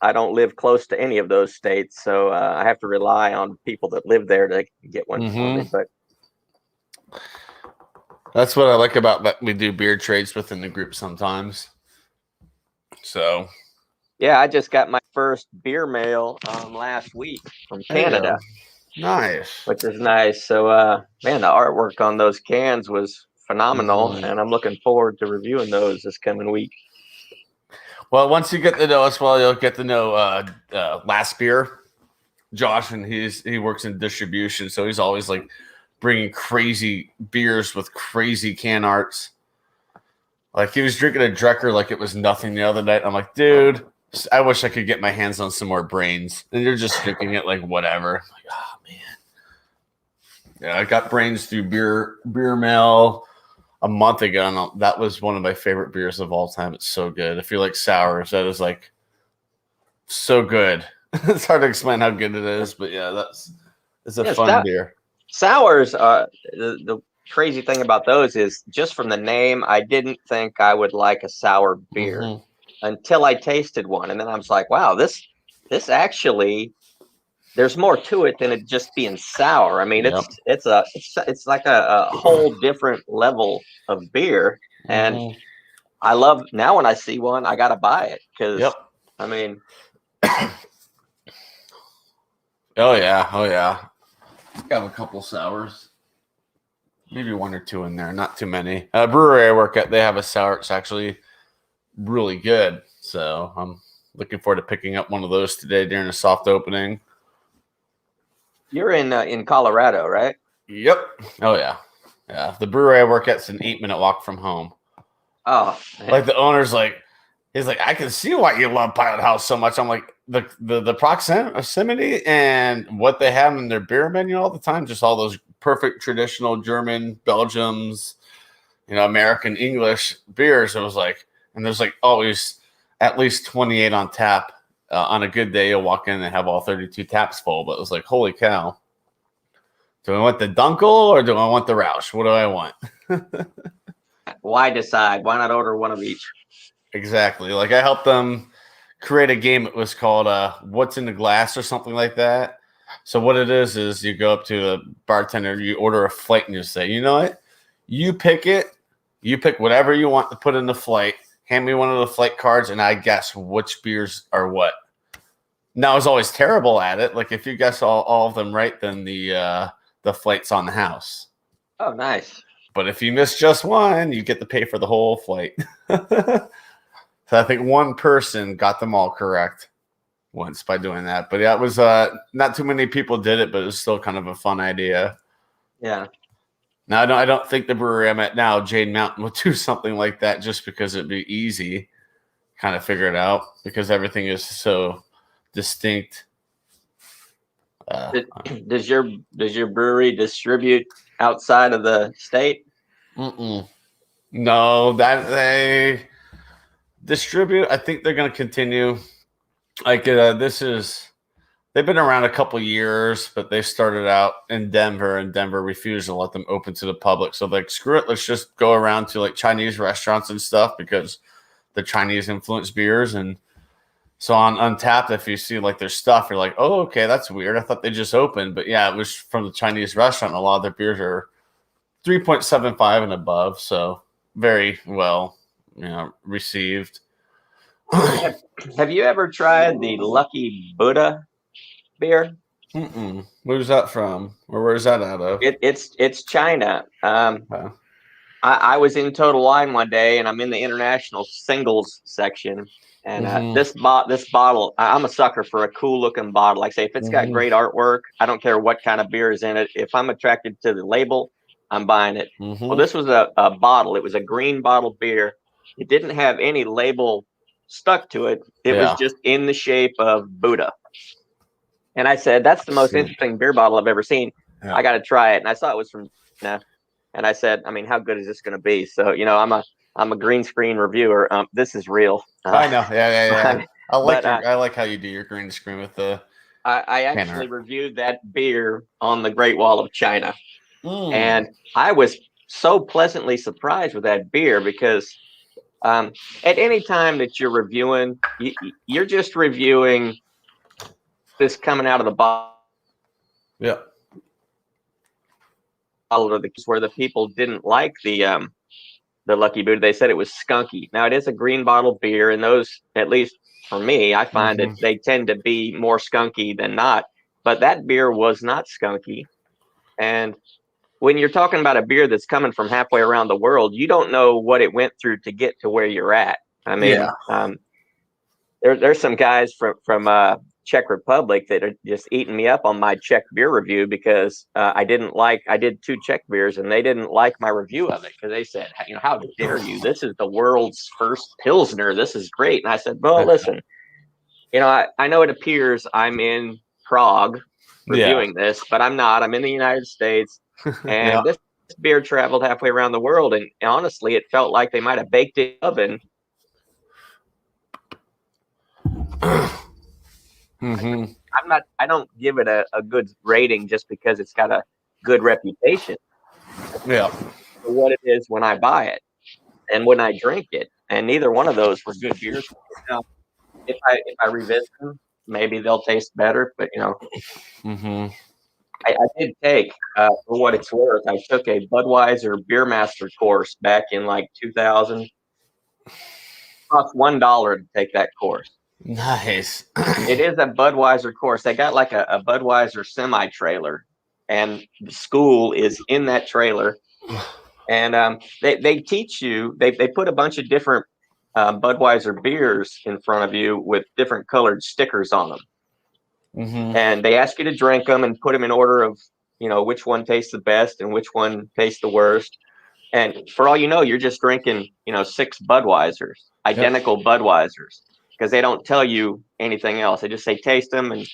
I don't live close to any of those states, so I have to rely on people that live there to get one for me. But that's what I like about that we do beer trades within the group sometimes. So yeah, I just got my first beer mail last week from Canada. Nice. Which is nice. So man, the artwork on those cans was phenomenal, Mhm. and I'm looking forward to reviewing those this coming week. Well, once you get to know us well, you'll get to know Last Beer, Josh, and he works in distribution, so he's always like bringing crazy beers with crazy can arts. Like he was drinking a Drecker like it was nothing the other night. I'm like, dude, I wish I could get my hands on some more brains. And you're just drinking it like whatever. I'm like, oh man. Yeah, I got brains through beer mail a month ago, and that was one of my favorite beers of all time. It's so good. If you like sours, that is like so good. It's hard to explain how good it is, but yeah, it's a fun beer. Sours, the crazy thing about those is just from the name, I didn't think I would like a sour beer until I tasted one, and then I was like, wow, this actually, there's more to it than it just being sour. I mean, it's like a whole different level of beer, and I love now when I see one, I gotta buy it because I mean, oh yeah, I have a couple sours. Maybe one or two in there, not too many. Brewery I work at, they have a sour. It's actually really good. So I'm looking forward to picking up one of those today during a soft opening. You're in Colorado, right? Yep. Oh yeah. Yeah. The brewery I work at's an 8-minute walk from home. Oh, man. Like the owner's like, he's like, I can see why you love Pilot House so much. I'm like, the proximity and what they have in their beer menu all the time, just all those perfect traditional German, Belgium's, American English beers. It was like, and there's like always at least 28 on tap. On a good day, you'll walk in and have all 32 taps full. But it was like, holy cow. Do I want the Dunkel or do I want the Roush? What do I want? Why decide? Why not order one of each? Exactly. Like I helped them create a game. It was called What's in the Glass or something like that. So what it is you go up to the bartender, you order a flight, and you say, you know what? You pick it. You pick whatever you want to put in the flight. Hand me one of the flight cards, and I guess which beers are what. Now, I was always terrible at it. Like, if you guess all of them right, then the flight's on the house. Oh, nice. But if you miss just one, you get to pay for the whole flight. So I think one person got them all correct once by doing that. But yeah, it was not too many people did it, but it was still kind of a fun idea. Yeah. Now, I don't think the brewery I'm at now, Jade Mountain, will do something like that just because it'd be easy kind of figure it out because everything is so distinct. Does your brewery distribute outside of the state? No, that they distribute. I think they're going to continue. Like they've been around a couple years, but they started out in Denver, and Denver refused to let them open to the public. So like, screw it, let's just go around to like Chinese restaurants and stuff because the Chinese influenced beers. And so on Untapped, if you see like their stuff, you're like, oh, okay, that's weird. I thought they just opened, but yeah, it was from the Chinese restaurant. A lot of their beers are 3.75 and above, so very well, received. Have you ever tried the Lucky Buddha beer? Where's that from? Or where's that out of? It's China. I was in Total Wine one day, and I'm in the international singles section. And this bottle, I'm a sucker for a cool looking bottle. Like, say, if it's got great artwork, I don't care what kind of beer is in it. If I'm attracted to the label, I'm buying it. Well, this was a bottle. It was a green bottle beer. It didn't have any label stuck to it. It was just in the shape of Buddha. And I said, that's the most interesting beer bottle I've ever seen. Yeah. I got to try it. And I saw it was from China. And I said, I mean, how good is this going to be? So, I'm a green screen reviewer. This is real. I know. Yeah. I like how you do your green screen with the. I actually reviewed that beer on the Great Wall of China. And I was so pleasantly surprised with that beer because at any time that you're reviewing, you're just reviewing this coming out of the bottle. Yeah. Where the people didn't like the Lucky Buddha, they said it was skunky. Now, it is a green bottle beer, and those, at least for me, I find that they tend to be more skunky than not. But that beer was not skunky, and when you're talking about a beer that's coming from halfway around the world, you don't know what it went through to get to where you're at. I mean, there's some guys from Czech Republic that are just eating me up on my Czech beer review because I did 2 Czech beers and they didn't like my review of it because they said, how dare you? This is the world's first Pilsner. This is great. And I said, well, listen, I know it appears I'm in Prague reviewing this, but I'm not. I'm in the United States. And this beer traveled halfway around the world. And honestly, it felt like they might have baked it in the oven. I don't give it a good rating just because it's got a good reputation. Yeah. For what it is when I buy it and when I drink it. And neither one of those were good beers. Now, if I revisit them, maybe they'll taste better. But I did take, for what it's worth, I took a Budweiser Beer Master course back in like 2000. It cost $1 to take that course. Nice. It is a Budweiser course. They got like a Budweiser semi-trailer, and the school is in that trailer. And they teach you, they put a bunch of different Budweiser beers in front of you with different colored stickers on them. And they ask you to drink them and put them in order of, which one tastes the best and which one tastes the worst. And for all you know, you're just drinking, 6 Budweisers, identical Budweisers, because they don't tell you anything else. They just say taste them. And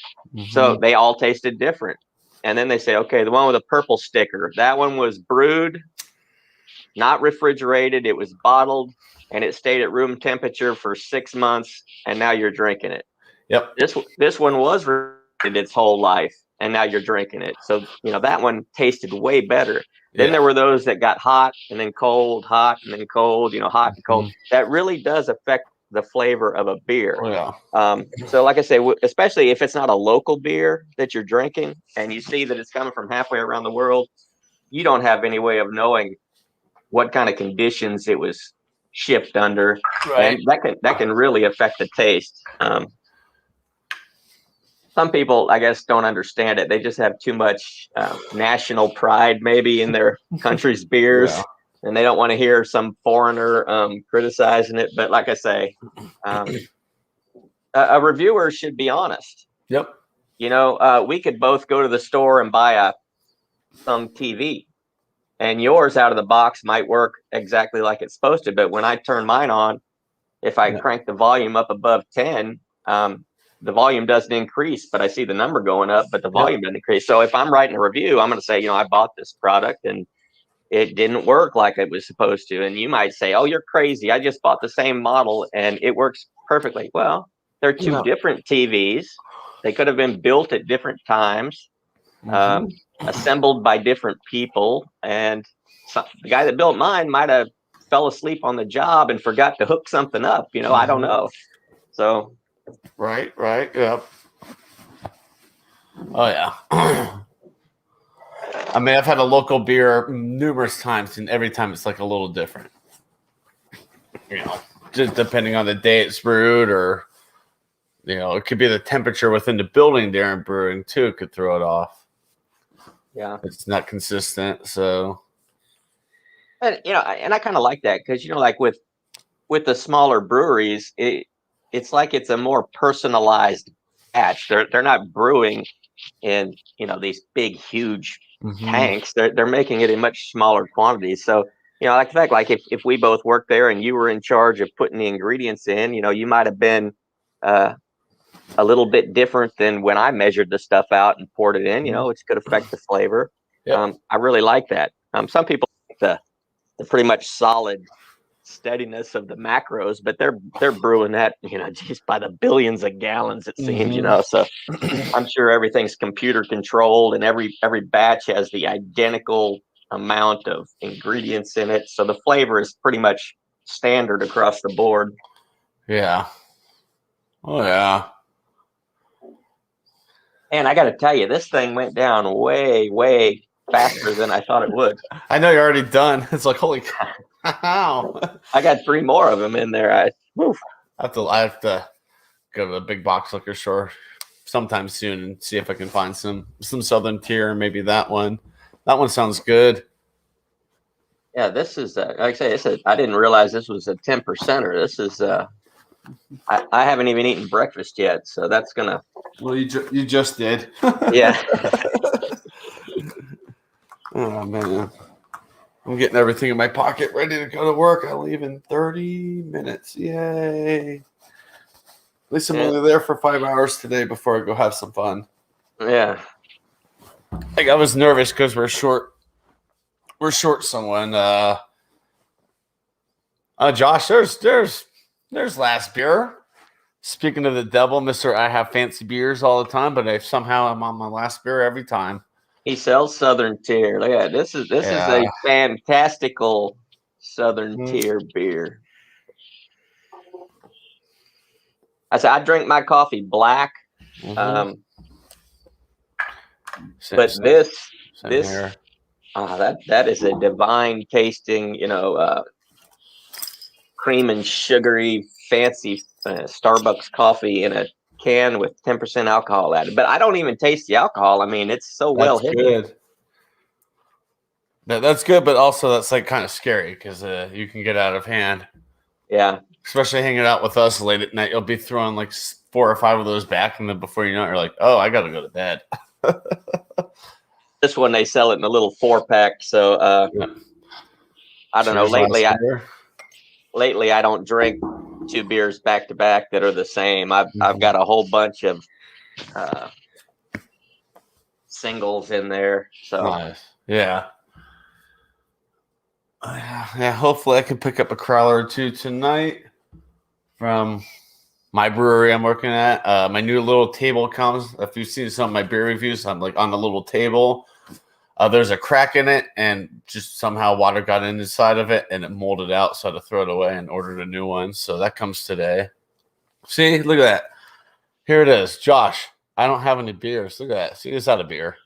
so they all tasted different. And then they say, okay, the one with a purple sticker, that one was brewed, not refrigerated. It was bottled and it stayed at room temperature for 6 months. And now you're drinking it. Yep. This one was refrigerated its whole life. And now you're drinking it. So, that one tasted way better. Then there were those that got hot and then cold, hot and then cold, hot and cold. That really does affect the flavor of a beer. So like I say, especially if it's not a local beer that you're drinking and you see that it's coming from halfway around the world, you don't have any way of knowing what kind of conditions it was shipped under. Right. And that can really affect the taste. Some people, I guess, don't understand it. They just have too much national pride, maybe, in their country's beers, and they don't want to hear some foreigner criticizing it. But like I say, a reviewer should be honest. Yep. We could both go to the store and buy some TV, and yours out of the box might work exactly like it's supposed to. But when I turn mine on, if I crank the volume up above 10, the volume doesn't increase, but I see the number going up, but the volume doesn't increase. So if I'm writing a review, I'm going to say, I bought this product and it didn't work like it was supposed to. And you might say, oh, you're crazy. I just bought the same model and it works perfectly. Well, they're 2 different TVs. They could have been built at different times, assembled by different people. And the guy that built mine might have fell asleep on the job and forgot to hook something up. I don't know. So. Right. Yep. Oh yeah. I mean, I've had a local beer numerous times, and every time it's like a little different. Just depending on the day it's brewed, or it could be the temperature within the building during brewing too. Could throw it off. Yeah, it's not consistent. So, and and I kind of like that because like with the smaller breweries, it's like it's a more personalized batch. They're not brewing in these big huge tanks. They're making it in much smaller quantities. So I think like if we both worked there and you were in charge of putting the ingredients in, you might have been a little bit different than when I measured the stuff out and poured it in. Which could affect the flavor. Yep. I really like that. Some people like the pretty much solid steadiness of the macros, but they're brewing that just by the billions of gallons, it seems. So I'm sure everything's computer controlled and every batch has the identical amount of ingredients in it, so the flavor is pretty much standard across the board. Oh yeah. And I got to tell you, this thing went down way faster than I thought it would. I know you're already done. It's like, holy cow. I got 3 more of them in there. I have to go to the big box liquor store sometime soon and see if I can find some Southern Tier, maybe that one. That one sounds good. Yeah, this is like I say, I didn't realize this was a 10%er. This is I haven't even eaten breakfast yet, so that's gonna. Well, you just did. Yeah. Oh man, I'm getting everything in my pocket ready to go to work. I leave in 30 minutes. Yay! At least I'm only there for 5 hours today before I go have some fun. Yeah. Like I was nervous because we're short. We're short someone. Josh, there's last beer. Speaking of the devil, Mister, I have fancy beers all the time, but somehow I'm on my last beer every time. He sells Southern Tier. Look at this is a fantastical Southern Tier beer. I said I drink my coffee black. But this that is a divine tasting, cream and sugary fancy Starbucks coffee in a can with 10% alcohol added. But I don't even taste the alcohol. I mean, it's so well hidden. Good. That's good, but also that's like kind of scary because you can get out of hand. Yeah. Especially hanging out with us late at night. You'll be throwing like 4 or 5 of those back, and then before you know it, you're like, oh, I got to go to bed. This one, they sell it in a little 4-pack. So I don't know. Lately, I don't drink 2 beers back to back that are the same. I've got a whole bunch of singles in there. So nice. Yeah. Yeah, hopefully I can pick up a crowler or 2 tonight from my brewery I'm working at. My new little table comes. If you've seen some of my beer reviews, I'm like on the little table. There's a crack in it, and just somehow water got inside of it, and it molded out, so I had to throw it away and ordered a new one. So that comes today. See, look at that. Here it is. Josh, I don't have any beers. Look at that. See, it's out of beer.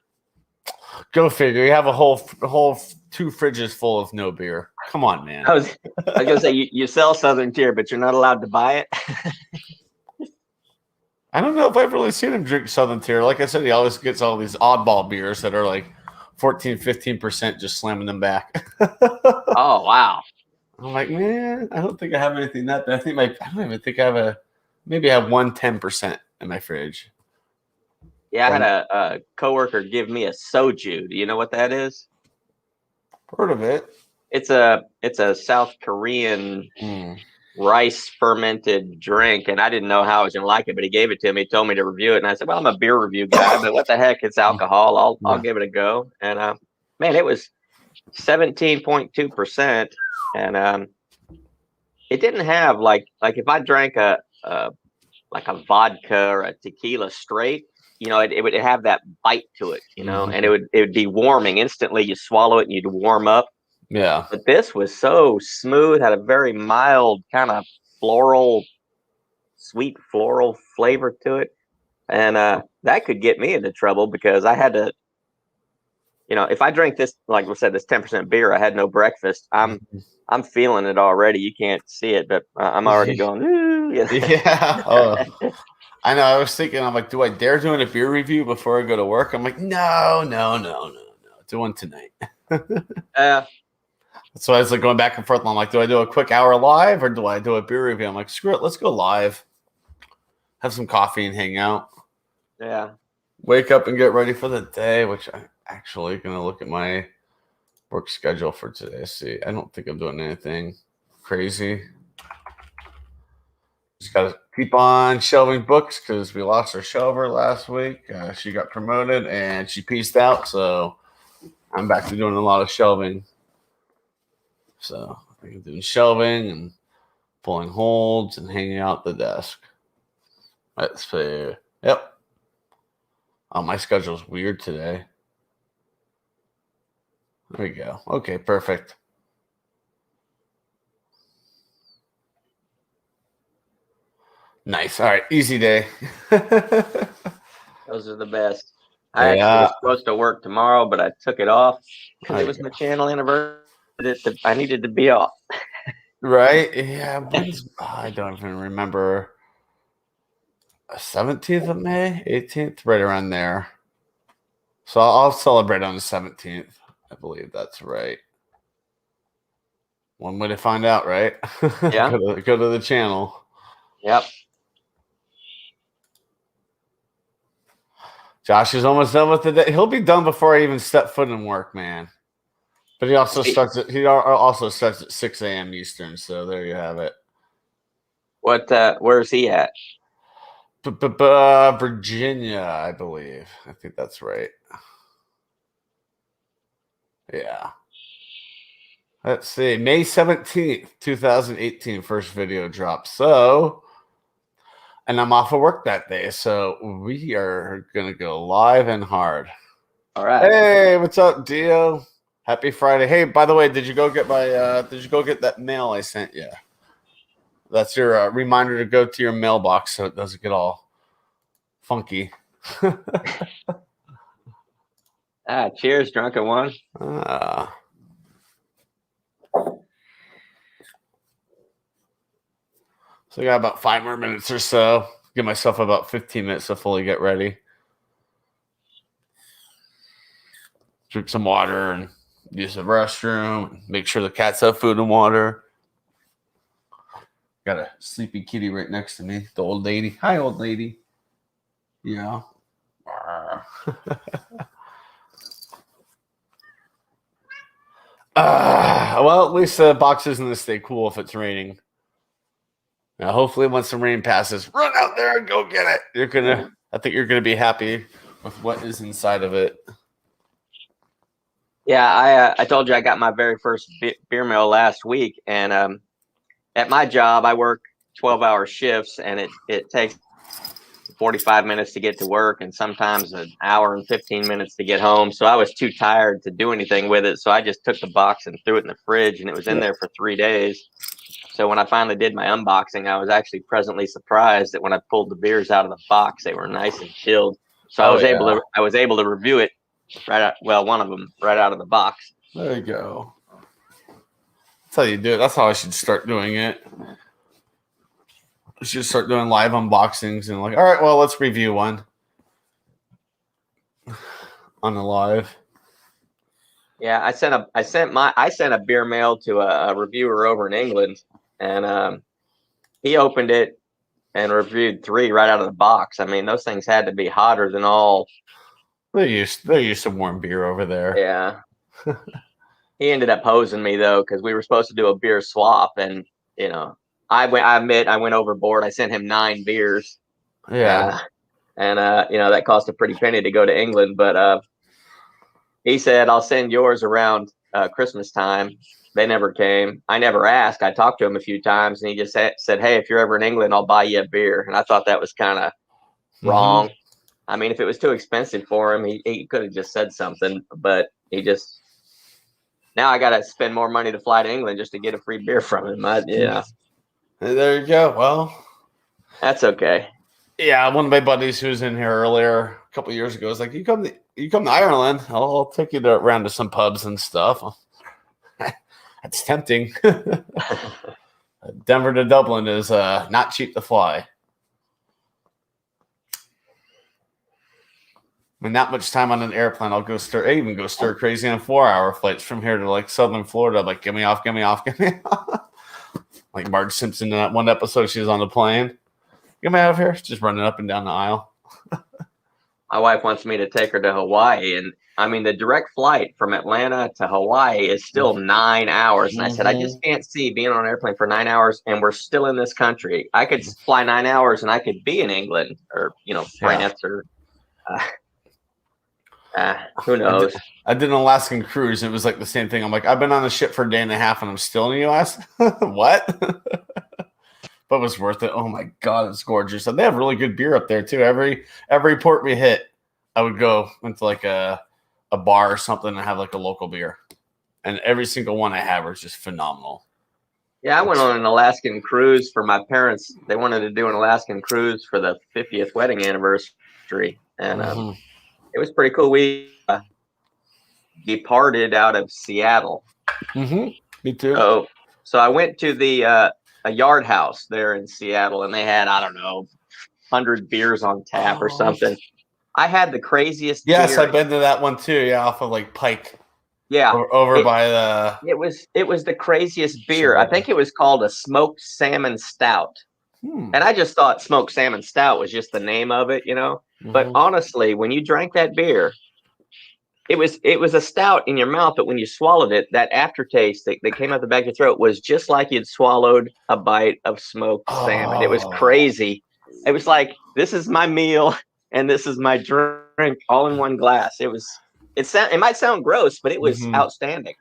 Go figure. You have a whole 2 fridges full of no beer. Come on, man. I was gonna say you sell Southern Tier, but you're not allowed to buy it. I don't know if I've really seen him drink Southern Tier. Like I said, he always gets all these oddball beers that are like 14, 15%, just slamming them back. Oh wow! I'm like, man, I don't think I have anything that bad. I don't even think I have maybe I have 1 10% in my fridge. Yeah, I had a coworker give me a soju. Do you know what that is? Heard of it. It's a South Korean rice fermented drink, and I didn't know how I was gonna like it, but he gave it to me. He told me to review it, and I said, "Well, I'm a beer review guy, but what the heck? It's alcohol. I'll give it a go." And man, it was 17.2%, and it didn't have like if I drank a vodka or a tequila straight, it would have that bite to it, and it would be warming instantly. You swallow it and you'd warm up. Yeah. But this was so smooth, had a very mild kind of sweet floral flavor to it. And that could get me into trouble because I had to, if I drink this, like we said, this 10% beer, I had no breakfast. I'm feeling it already. You can't see it, but I'm already going, ooh. Yeah. Oh. I know. I was thinking, I'm like, do I dare doing a beer review before I go to work? I'm like, no. Do one tonight. So I was like going back and forth. I'm like, do I do a quick hour live or do I do a beer review? I'm like, screw it. Let's go live. Have some coffee and hang out. Yeah. Wake up and get ready for the day, which I'm actually going to look at my work schedule for today. See, I don't think I'm doing anything crazy. Just got to keep on shelving books because we lost our shelver last week. She got promoted and she pieced out. So I'm back to doing a lot of shelving. So I'm doing shelving and pulling holds and hanging out the desk. Let's see. Yep. Oh, my schedule's weird today. There we go. Okay, perfect. Nice. All right, easy day. Those are the best. I actually was supposed to work tomorrow, but I took it off because it was my channel anniversary. I needed to be off. Right? Yeah. I don't even remember. 17th of May, 18th, right around there. So I'll celebrate on the 17th. I believe that's right. One way to find out, right? Yeah. go to the channel. Yep. Josh is almost done with the day. He'll be done before I even step foot in work, man. But he also starts at 6 a.m. Eastern. So there you have it. Where's he at? Virginia, I believe. I think that's right. Yeah. Let's see. May 17th, 2018, first video drop. So, and I'm off of work that day. So we are going to go live and hard. All right. Hey, what's up, Dio? Happy Friday. Hey, by the way, did you go get that mail I sent you? That's your reminder to go to your mailbox so it doesn't get all funky. Cheers, drunken one. So I got about 5 more minutes or so. Give myself about 15 minutes to fully get ready. Drink some water and use the restroom. Make sure the cats have food and water. Got a sleepy kitty right next to me. The old lady. Hi, old lady. Yeah. Well, at least the box isn't going to stay cool if it's raining. Now, hopefully, once the rain passes, run out there and go get it. I think you're gonna be happy with what is inside of it. Yeah, I told you I got my very first beer mail last week, and at my job I work 12-hour shifts, and it takes 45 minutes to get to work, and sometimes an hour and 15 minutes to get home. So I was too tired to do anything with it, so I just took the box and threw it in the fridge, and it was in there for 3 days. So when I finally did my unboxing, I was actually pleasantly surprised that when I pulled the beers out of the box, they were nice and chilled. So I was able to review it one of them right out of the box. There you go. That's how you do it. That's how I should start doing it. I should start doing live unboxings and all right, well, let's review one on the live. Yeah, I sent a beer mail to a reviewer over in England, and he opened it and reviewed 3 right out of the box. I mean, those things had to be hotter than all. They're used to warm beer over there. Yeah. He ended up hosing me though, because we were supposed to do a beer swap, and I went overboard. I sent him 9 beers. Yeah. And that cost a pretty penny to go to England, but he said, I'll send yours around Christmas time. They never came. I never asked. I talked to him a few times, and he just said, hey, if you're ever in England, I'll buy you a beer. And I thought that was kind of wrong. I mean, if it was too expensive for him, he could have just said something, but now I got to spend more money to fly to England just to get a free beer from him. Yeah. There you go. Well, that's okay. Yeah, one of my buddies who was in here earlier a couple of years ago was like, "You come to Ireland, I'll take you around to some pubs and stuff." That's tempting. Denver to Dublin is not cheap to fly. I mean, not much time on an airplane. I even go stir crazy on 4-hour flights from here to Southern Florida. I'm like, get me off. Like Marge Simpson in that one episode, she was on the plane. Get me out of here. Just running up and down the aisle. My wife wants me to take her to Hawaii, and I mean, the direct flight from Atlanta to Hawaii is still 9 hours. And I said, I just can't see being on an airplane for 9 hours, and we're still in this country. I could fly 9 hours, and I could be in England or France or who knows. I did an Alaskan cruise. It was like the same thing. I'm like, I've been on the ship for a day and a half, and I'm still in the U.S. What? But it was worth it. Oh my God, it's gorgeous. And they have really good beer up there too. Every port we hit, I would go into a bar or something and have a local beer. And every single one I had was just phenomenal. Yeah, I went on an Alaskan cruise for my parents. They wanted to do an Alaskan cruise for the 50th wedding anniversary. And it was pretty cool. We departed out of Seattle. Me too. So I went to the a yard house there in Seattle, and they had, I don't know, 100 beers on tap or something. I had the craziest Yes, beer. I've been to that one too. Yeah, off of Pike. Yeah. over by the. It was the craziest beer. Sure. I think it was called a smoked salmon stout. And I just thought smoked salmon stout was just the name of it, you know. But honestly, when you drank that beer, it was a stout in your mouth, but when you swallowed it, that aftertaste that came out the back of your throat was just like you'd swallowed a bite of smoked salmon. It was crazy. It was like, this is my meal and this is my drink all in one glass. It might sound gross, but it was outstanding.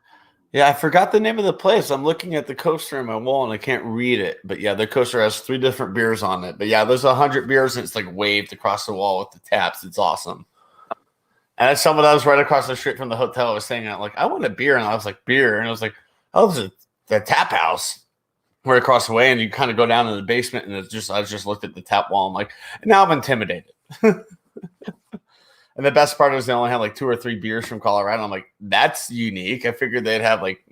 Yeah, I forgot the name of the place. I'm looking at the coaster on my wall and I can't read it. But yeah, the coaster has 3 different beers on it. But yeah, there's 100 beers and it's like waved across the wall with the taps. It's awesome. And as someone that was right across the street from the hotel was saying, like, I want a beer. And I was like, beer. And I was like, oh, this is the tap house right across the way. And you kind of go down in the basement. And I just looked at the tap wall. I'm like, now I'm intimidated. And the best part is they only had like 2 or 3 beers from Colorado. I'm like, that's unique. I figured they'd have like,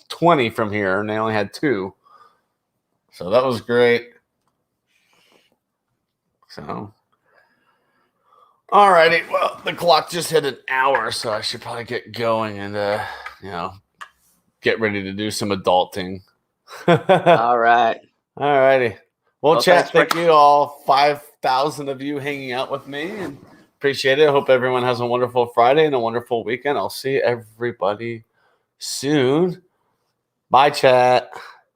20 from here. And they only had 2. So that was great. So. All righty. Well, the clock just hit an hour, so I should probably get going and, get ready to do some adulting. All right. All righty. Well, chat, thank you all, 5,000 of you hanging out with me, and appreciate it. I hope everyone has a wonderful Friday and a wonderful weekend. I'll see everybody soon. Bye, chat.